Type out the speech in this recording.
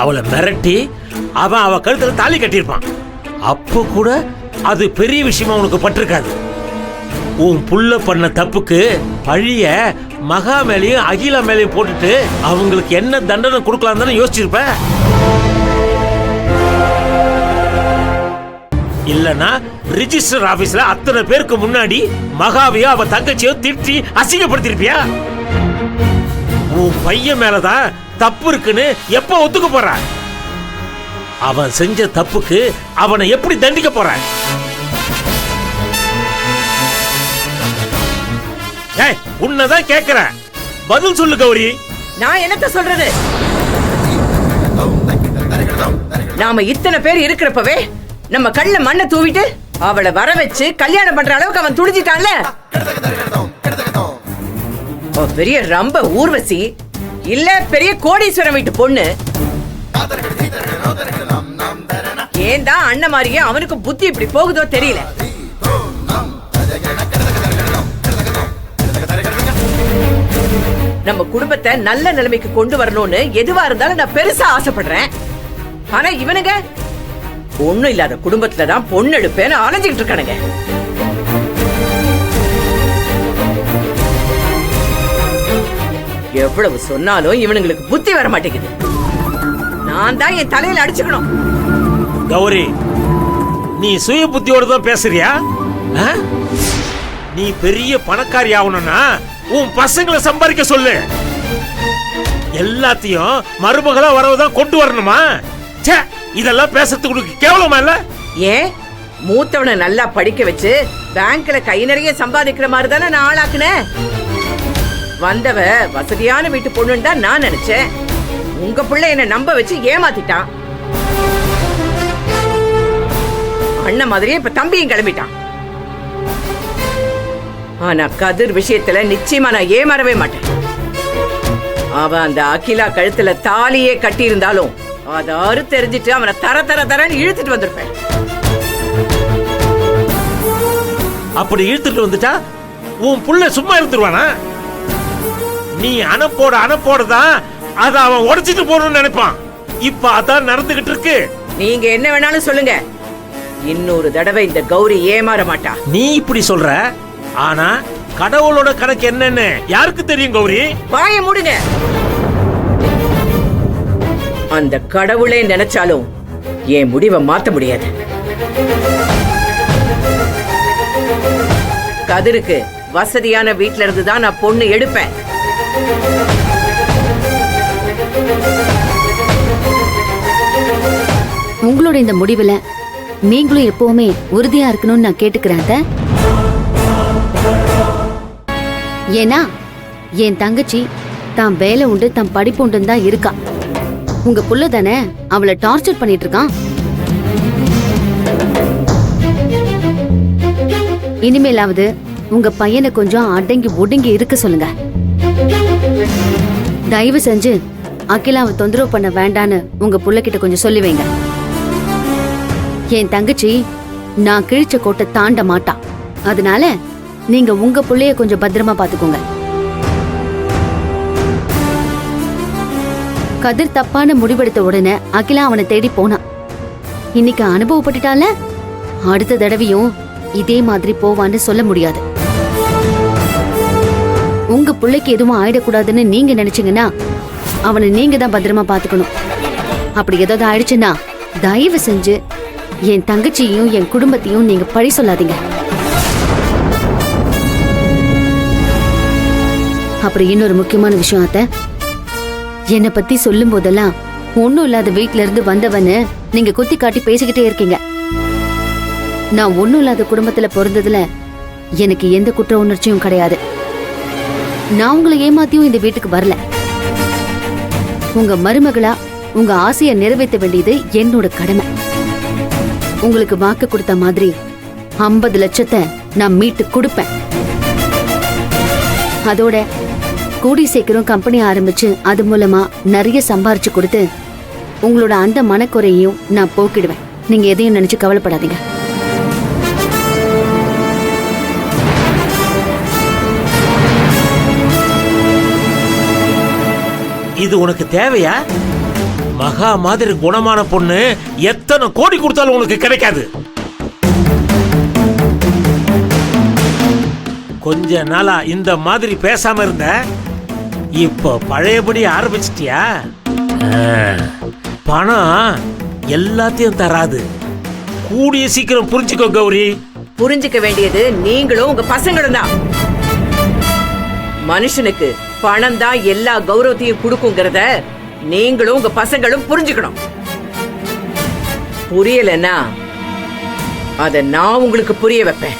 அவளை மிரட்டி அவ கழுத்துல தாலி கட்டியிருப்பான். அப்போ கூட அது பெரிய விஷயமா உனக்கு பட்டிருக்காது. உன் புள்ள பண்ண தப்புக்கு பழிய மகா மேலையும் அகிலா மேலையும் போட்டுட்டு அவங்களுக்கு என்ன தண்டனை கொடுக்கலாம் தானே யோசிச்சிருப்ப. இல்லனா ரிஜிஸ்டர் ஆபீஸ்ல அத்தனை பேருக்கு முன்னாடி மகாவையோ அவ தங்கச்சியோ திட்டி அசிங்கப்படுத்திருப்பியா? உன் பையன் மேலதான் தப்பு இருக்குன்னு எப்ப ஒத்துக்க போற? அவன் செஞ்ச தப்புக்கு அவனை எப்படி தண்டிக்க போற? உன்னதான் கேக்குறேன், பதில் சொல்லு கௌரி. நான் என்னத்த சொல்றது? நாம இத்தனை பேர் இருக்கிறப்பவே நம்ம கண்ணுல மண்ணை தூவிட்டு அவளை வர வச்சு கல்யாணம் பண்ற அளவுக்கு அவன் துடிச்சிட்டான்ல. பெரிய ரம்ப ஊர்வசி இல்ல பெரிய கோடீஸ்வரம் வீட்டு பொண்ணு. ஏன்டா அண்ணன் மாதிரியே அவனுக்கு புத்தி இப்படி போகுதோ தெரியல. நம்ம குடும்பத்தை நல்ல நிலைமைக்கு கொண்டு வரணும்னு எதுவா இருந்தாலும் நான் பெருசா ஆசைப்படுறேன். ஆனா இவனுங்க பொண்ணு இல்லாத குடும்பத்துலதான் பொண்ணு எடுப்பேன்னு அலைஞ்சிட்டு இருக்கானுங்க. எவ்வளவு சொன்னாலும் இவனுங்களுக்கு புத்தி வர மாட்டேங்குது. நான் தான் என் தலையில அடிச்சுக்கணும். கௌரி, நீ சுய புத்தியோட தான் பேசுறியா? நீ பெரிய பணக்காரி ஆகணும்னா உன் பசங்களை சம்பாதிக்க சொல்லு. எல்லாத்தையும் மருமகளா வரவுதான் கொண்டு வரணுமா? இதெல்லாம் பேசுறதுக்கு கேவலமா இல்ல? ஏன் மூத்தவனை நல்லா படிக்க வச்சு பேங்க்ல கை நிறைய சம்பாதிக்கிற மாதிரி தானே நான் ஆளாக்குனேன். வந்தவ வசதியான வீட்டு பொண்ணுன்னு தான் நான் நினைச்சேன். உங்க பிள்ளை என்ன நம்ப வச்சு ஏமாத்திட்டான். அண்ணன் மாதிரியே இப்ப தம்பியும் கிளம்பிட்டான். ஆனா கதிர் விஷயத்துல நிச்சயமா நான் ஏமாறவே மாட்டேன். அவன் அந்த அகிலா கழுத்துல தாலியே கட்டி இருந்தாலும் அதாரு தெரிஞ்சிட்டு அவனை தர தர தரன்னு இழுத்துட்டு வந்திருப்பேன். அப்படி இழுத்துட்டு வந்துட்டா உன் புள்ள சும்மா இருந்துருவானா? நீ அனப்போடதான் அத அவன் உடைச்சிட்டு போறன்னு நினைப்பான். இப்ப அதான் நடந்துகிட்டு இருக்கு. நீங்க என்ன வேணாலும் சொல்லுங்க, இன்னொரு தடவை இந்த கௌரி ஏமாற மாட்டா. நீ இப்படி சொல்ற, ஆனா கடவுளோட கணக்கு என்னன்னு யாருக்கு தெரியும் கௌரி? வாயை மூடுங்க. அந்த கடவுளே நினைச்சாலும் என் முடிவை மாத்த முடியாது. கதிருக்கு வசதியான வீட்டுல இருந்து தான் நான் பொண்ணு எடுப்பேன். உங்களோட இந்த முடிவுல நீங்களும் எப்பவுமே உறுதியா இருக்கணும்னு நான் கேட்டுக்கிறேன். ஏன்னா என் தங்கச்சி தான் வேலை உண்டு தான் படிப்பு உண்டுன்னு தான் இருக்கா. உங்க புள்ள தானே அவளை டார்ச்சர் பண்ணிட்டு இருக்கான். இனிமேலாவது உங்க பையனை கொஞ்சம் அடங்கி ஒடுங்கி இருக்க சொல்லுங்க. தயவு செஞ்சு அகிலாவை தொந்தரவு பண்ண வேண்டான்னு உங்க புள்ள கிட்ட கொஞ்சம் சொல்லி வைங்க. என் தங்கச்சி நான் கிழிச்ச கோட்டை தாண்ட மாட்டா. அதனால நீங்க உங்க புள்ளைய கொஞ்சம் பத்திரமா பாத்துக்கோங்க. கதிர் தப்பான முடிவெடுத்த உடனே அகிலா அவனை தேடி போனான். இன்னைக்கு அனுபவப்பட்டுட்டால அடுத்த தடவையும் இதே மாதிரி போவான்னு சொல்ல முடியாது. உங்க பிள்ளைக்கு எதுவும் ஆயிடக்கூடாதுன்னு நீங்க நினைச்சீங்கன்னா அவனை நீங்க தான் பத்திரமா பாத்துக்கணும். அப்படி ஏதாவது ஆயிடுச்சுன்னா தயவு செஞ்சு என் தங்கச்சியையும் என் குடும்பத்தையும் நீங்க பழி சொல்லாதீங்க. அப்புறம் இன்னொரு முக்கியமான விஷயம் அத்தை, என்னை பத்தி சொல்லும் போதெல்லாம் ஒன்னும் இல்லாத வீட்டுல இருந்து வந்தவன்னு நீங்க குத்தி காட்டி பேசிக்கிட்டே இருக்கீங்க. நான் ஒன்னும் இல்லாத குடும்பத்துல பிறந்ததுல எனக்கு எந்த குற்ற உணர்ச்சியும் கிடையாது. நான் உங்களை ஏமாத்தியும் இந்த வீட்டுக்கு வரல. உங்க மருமகளா உங்க ஆசையை நிறைவேற்ற வேண்டியது என்னோட கடமை. உங்களுக்கு வாக்கு கொடுத்த மாதிரி 50 லட்சத்தை நான் மீட்டு கொடுப்பேன். அதோட கூடி சீக்கிரம் கம்பெனி ஆரம்பிச்சு அது மூலமா நிறைய சம்பாரிச்சு கொடுத்து உங்களோட அந்த மனக்குறையையும் நான் போக்கிடுவேன். நீங்க எதையும் நினைச்சு கவலைப்படாதீங்க. இது உனக்கு தேவையா? மகா மாதிரி குணமான பொண்ணு எத்தனை கோடி கொடுத்தாலும் உனக்கு கிடைக்காது. கொஞ்ச நாளா இந்த மாதிரி பேசாம இருந்த, இப்போ பழையபடி ஆரம்பிச்சிட்டியா? பணம் எல்லாத்தையும் தராது. கூடிய சீக்கிரம் புரிஞ்சுக்கோ கௌரி. புரிஞ்சுக்க வேண்டியது நீங்களும் உங்க பசங்களும் தான். மனுஷனுக்கு பணம் தான் எல்லா கௌரவத்தையும் கொடுக்குங்கிறத நீங்களும் உங்க பசங்களும் புரிஞ்சுக்கணும். புரியலன்னா அத நான் உங்களுக்கு புரிய வைப்பேன்.